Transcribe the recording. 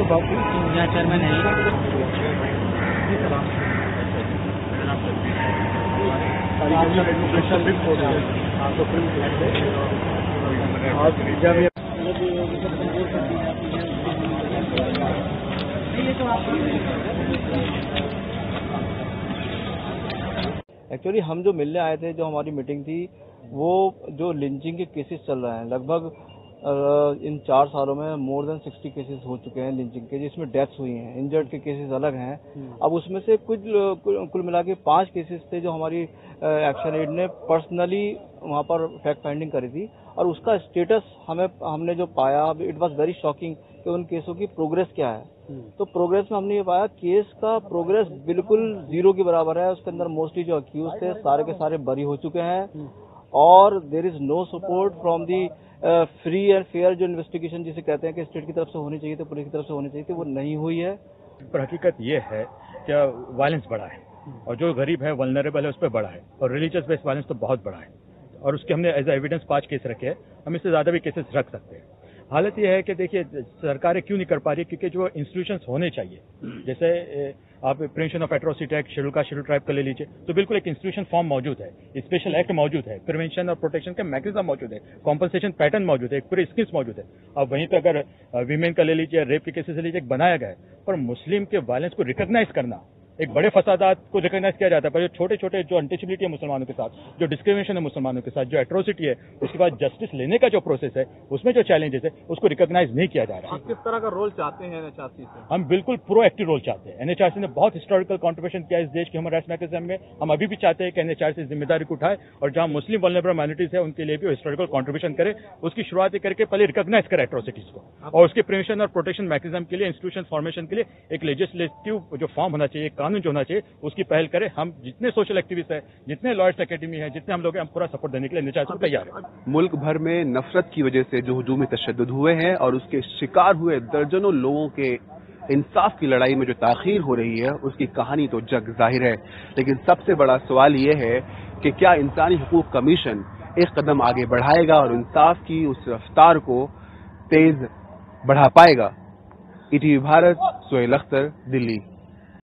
के बात यहाँ चेयरमैन है एक्चुअली हम जो मिलने आए थे, जो हमारी मीटिंग थी, वो जो लिंचिंग के केसेस चल रहे हैं, लगभग इन 4 सालों में मोर देन 60 केसेस हो चुके हैं लिंचिंग के, जिसमें डेथ्स हुई हैं। इंजर्ड के केसेस अलग हैं। अब उसमें से कुल मिला के 5 केसेस थे जो हमारी एक्शन एड ने पर्सनली वहाँ पर फैक्ट फाइंडिंग करी थी, और उसका स्टेटस हमने जो पाया, इट वाज वेरी शॉकिंग कि उन केसों की प्रोग्रेस क्या है। तो प्रोग्रेस में हमने ये पाया, केस का प्रोग्रेस बिल्कुल 0 के बराबर है। उसके अंदर मोस्टली जो अक्यूज थे सारे के सारे बरी हो चुके हैं, और there is no support from the free and fair जो इन्वेस्टिगेशन जिसे कहते हैं कि स्टेट की तरफ से होनी चाहिए थी, पुलिस की तरफ से होनी चाहिए थी, वो नहीं हुई है। पर हकीकत ये है कि वायलेंस बढ़ा है, और जो गरीब है, वल्नरेबल है, उस पर बढ़ा है, और रिलीजियस बेस्ड वायलेंस तो बहुत बड़ा है, और उसके हमने एज एविडेंस 5 केस रखे हैं। हम इससे ज्यादा भी केसेस रख सकते हैं। हालत यह है कि देखिए सरकारें क्यों नहीं कर पा रही, क्योंकि जो इंस्टीट्यूशंस होने चाहिए, जैसे आप prevention of atrocity act, schedule tribe का ले लीजिए, तो बिल्कुल एक इंस्टीट्यूशन फॉर्म मौजूद है, स्पेशल एक्ट मौजूद है, प्रिवेंशन और प्रोटेक्शन का मैकेनिज्म मौजूद है, कॉम्पनसेशन पैटर्न मौजूद है, एक पूरी स्कीम्स मौजूद है। अब वहीं पर अगर वीमेन का ले लीजिए, रेप के केसेस ले लीजिए, एक बनाया गया है, पर मुस्लिम के वायलेंस को रिकॉग्नाइज करना, एक बड़े फसादात को रिकॉग्नाइज किया जाता है, पर जो छोटे छोटे जो अनटचेबिलिटी है मुसलमानों के साथ, जो डिस्क्रिमिनेशन है मुसलमानों के साथ, जो एट्रोसिटी है, उसके बाद जस्टिस लेने का जो प्रोसेस है, उसमें जो चैलेंजेस है, उसको रिकॉग्नाइज नहीं किया जा रहा है। आप किस तरह का रोल चाहते हैं एनएचआरसी से? हम बिल्कुल प्रो एक्टिव रोल चाहते हैं। एनएचआरसी ने बहुत हिस्टोरिकल कॉन्ट्रीब्यूशन किया इस देश के ह्यूमन राइट्स मैकेनिज्म में। हम अभी भी चाहते हैं कि एनएचआरसी जिम्मेदारी को उठाए, और जहां मुस्लिम वल्नरेबल माइनॉरिटीज है उनके लिए भी हिस्टोरिकल कॉन्ट्रीब्यूशन करे, उसकी शुरुआत करके पहले रिकॉग्नाइज करे एट्रोसिटीज को, और उसके प्रिवेंशन और प्रोटेक्शन मैकेनिज्म के लिए इंस्टीट्यूशन फॉर्मेशन के लिए एक लेजिस्लेटिव जो फॉर्म होना चाहिए, कानून जो होना चाहिए, उसकी पहल करें। हम जितने सोशल एक्टिविस्ट हैं, जितने लॉयर्स एकेडमी है, जितने हम लोग हैं, हम पूरा सपोर्ट देने के लिए एनएचआरसी को तैयार हैं। मुल्क भर में नफरत की वजह से जो हुजूमी तशद्दुद हुए हैं और उसके शिकार हुए दर्जनों लोगों के इंसाफ की लड़ाई में जो ताखीर हो रही है, उसकी कहानी तो जग जाहिर है। लेकिन सबसे बड़ा सवाल ये है कि क्या इंसानी हुकूक कमीशन एक कदम आगे बढ़ाएगा और इंसाफ की उस रफ्तार को तेज बढ़ा पाएगा। ईटीवी भारत, सुहेल अख्तर, दिल्ली।